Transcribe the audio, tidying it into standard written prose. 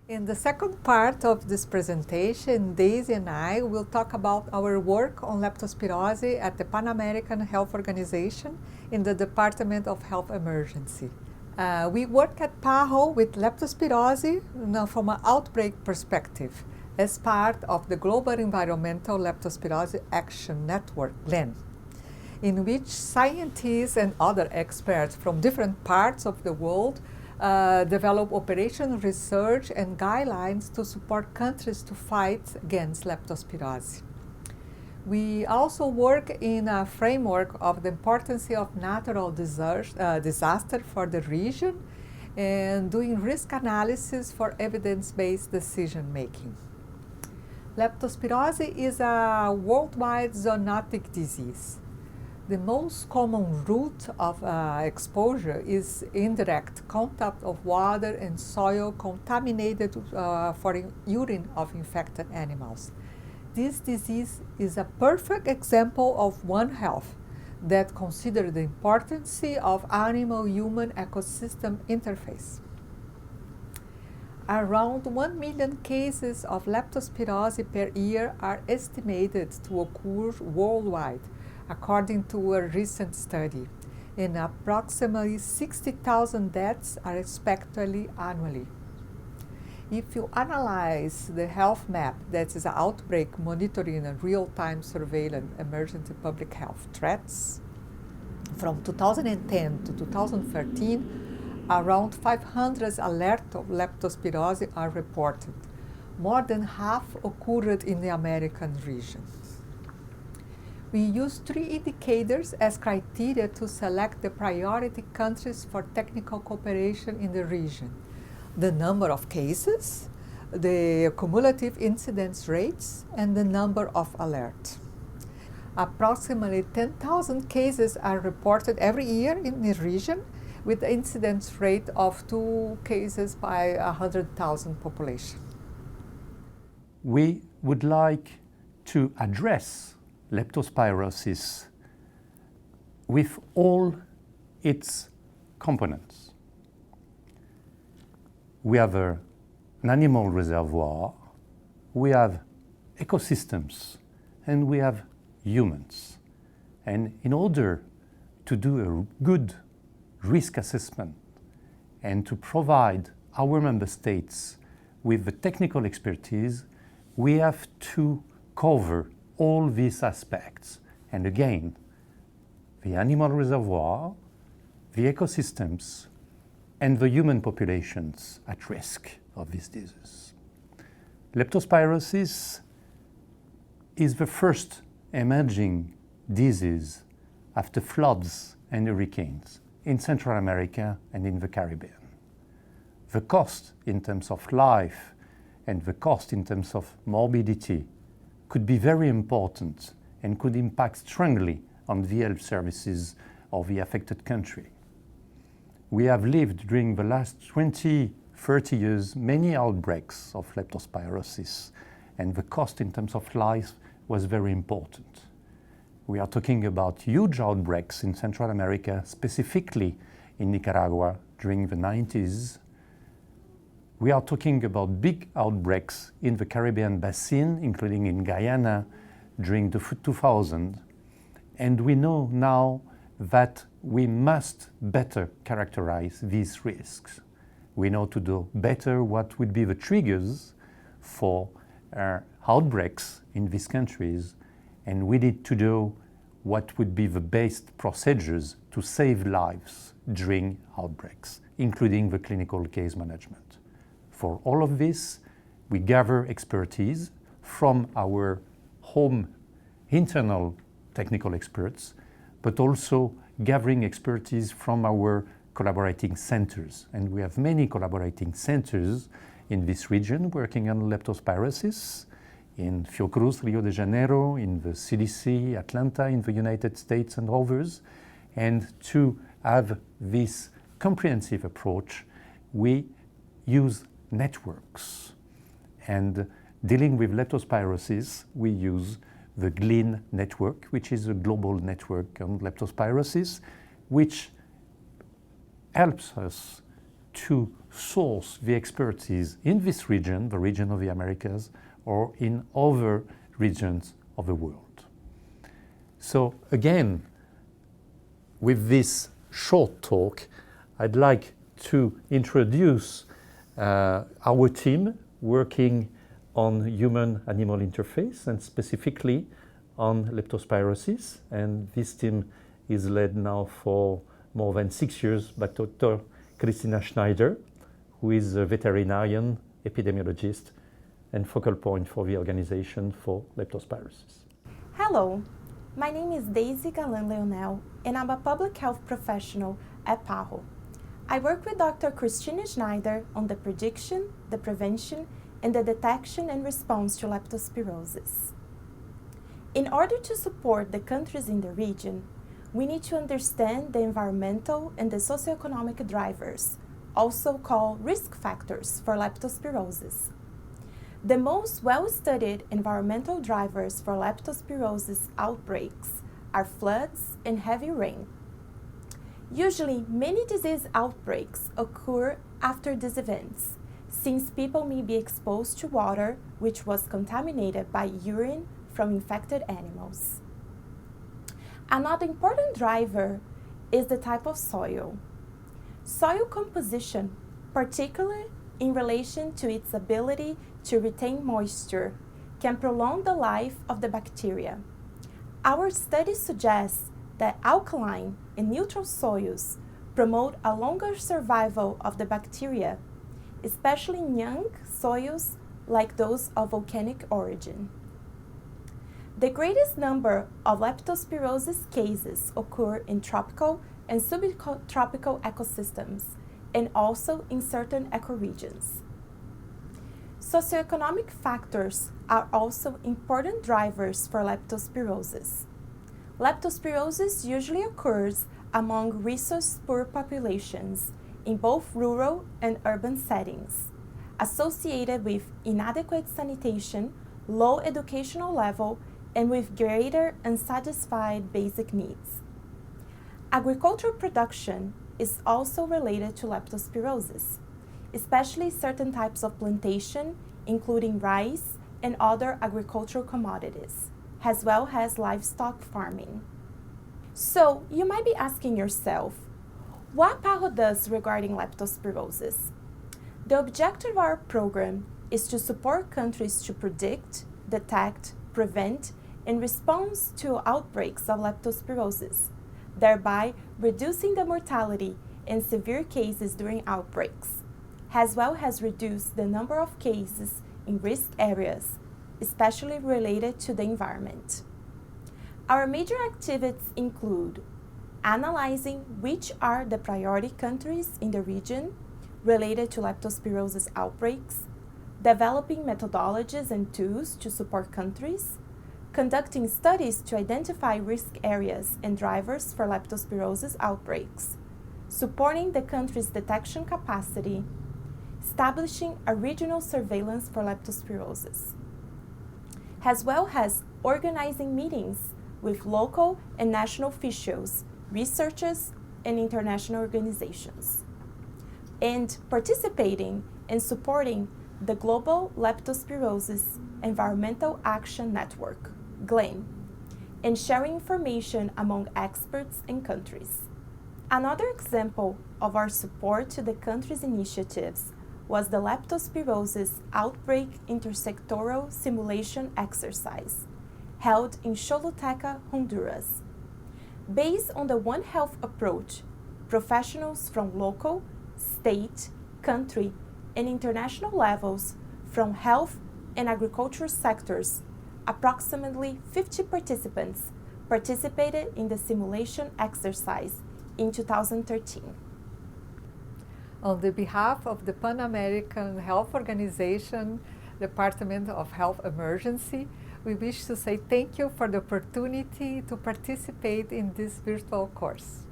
In the second part of this presentation, Daisy and I will talk about our work on leptospirose at the Pan American Health Organization in the Department of Health Emergency. We work at PAHO with leptospirose from an outbreak perspective as part of the Global Environmental Leptospirose Action Network, GLEN, in which scientists and other experts from different parts of the world develop operation research and guidelines to support countries to fight against leptospirose. We also work in a framework of the importance of natural disaster for the region and doing risk analysis for evidence-based decision making. Leptospirose is a worldwide zoonotic disease. The most common route of exposure is indirect contact of water and soil contaminated for urine of infected animals. This disease is a perfect example of One Health that considers the importance of animal-human ecosystem interface. Around 1 million cases of leptospirose per year are estimated to occur worldwide, according to a recent study, and approximately 60,000 deaths are expected annually. If you analyze the health map, that is outbreak monitoring and real-time surveillance emergency public health threats, from 2010 to 2013, around 500 alerts of leptospirose are reported. More than half occurred in the American region. We use 3 indicators as criteria to select the priority countries for technical cooperation in the region: the number of cases, the cumulative incidence rates, and the number of alerts. Approximately 10,000 cases are reported every year in the region, with an incidence rate of 2 cases by 100,000 population. We would like to address leptospirosis with all its components. We have an animal reservoir, we have ecosystems, and we have humans. And in order to do a good risk assessment and to provide our member states with the technical expertise, we have to cover all these aspects. And again, the animal reservoir, the ecosystems, and the human populations at risk of this disease. Leptospirosis is the first emerging disease after floods and hurricanes in Central America and in the Caribbean. The cost in terms of life and the cost in terms of morbidity could be very important and could impact strongly on the health services of the affected country. We have lived during the last 20, 30 years many outbreaks of leptospirosis, and the cost in terms of life was very important. We are talking about huge outbreaks in Central America, specifically in Nicaragua during the 90s. We are talking about big outbreaks in the Caribbean basin, including in Guyana during the 2000s. And we know now that we must better characterize these risks. We know to do better what would be the triggers for outbreaks in these countries, and we need to do what would be the best procedures to save lives during outbreaks, including the clinical case management. For all of this, we gather expertise from our home internal technical experts, but also gathering expertise from our collaborating centers. And we have many collaborating centers in this region working on leptospirosis, in Fiocruz, Rio de Janeiro, in the CDC, Atlanta, in the United States, and others. And to have this comprehensive approach, we use networks. And dealing with leptospirosis, we use the GLEN network, which is a global network on leptospirosis, which helps us to source the expertise in this region, the region of the Americas, or in other regions of the world. So again, with this short talk, I'd like to introduce our team working on human-animal interface and specifically on leptospirosis. And this team is led now for more than 6 years by Dr. Cristina Schneider, who is a veterinarian, epidemiologist, and focal point for the Organization for Leptospirosis. Hello, my name is Daisy Galan Leonel, and I'm a public health professional at PAHO. I work with Dr. Cristina Schneider on the prediction, the prevention, and the detection and response to leptospirosis. In order to support the countries in the region, we need to understand the environmental and the socioeconomic drivers, also called risk factors for leptospirosis. The most well-studied environmental drivers for leptospirosis outbreaks are floods and heavy rain. Usually, many disease outbreaks occur after these events, since people may be exposed to water which was contaminated by urine from infected animals. Another important driver is the type of soil. Soil composition, particularly in relation to its ability to retain moisture, can prolong the life of the bacteria. Our studies suggest that alkaline and neutral soils promote a longer survival of the bacteria, especially in young soils like those of volcanic origin. The greatest number of leptospirosis cases occur in tropical and subtropical ecosystems, and also in certain ecoregions. Socioeconomic factors are also important drivers for leptospirosis. Leptospirosis usually occurs among resource-poor populations in both rural and urban settings, associated with inadequate sanitation, low educational level, and with greater unsatisfied basic needs. Agricultural production is also related to leptospirosis, especially certain types of plantation, including rice and other agricultural commodities, as well as livestock farming. So, you might be asking yourself, what PAHO does regarding leptospirosis? The objective of our program is to support countries to predict, detect, prevent, and respond to outbreaks of leptospirosis, thereby reducing the mortality and severe cases during outbreaks, as well as reduce the number of cases in risk areas, especially related to the environment. Our major activities include analyzing which are the priority countries in the region related to leptospirosis outbreaks, developing methodologies and tools to support countries, conducting studies to identify risk areas and drivers for leptospirosis outbreaks, supporting the country's detection capacity, establishing a regional surveillance for leptospirosis, as well as organizing meetings with local and national officials, researchers, and international organizations, and participating and supporting the Global Leptospirosis Environmental Action Network, GLEN, and sharing information among experts and countries. Another example of our support to the country's initiatives was the leptospirosis outbreak intersectoral simulation exercise held in Choluteca, Honduras. Based on the One Health approach, professionals from local, state, country, and international levels from health and agriculture sectors, approximately 50 participants participated in the simulation exercise in 2013. On the behalf of the Pan American Health Organization, Department of Health Emergency, we wish to say thank you for the opportunity to participate in this virtual course.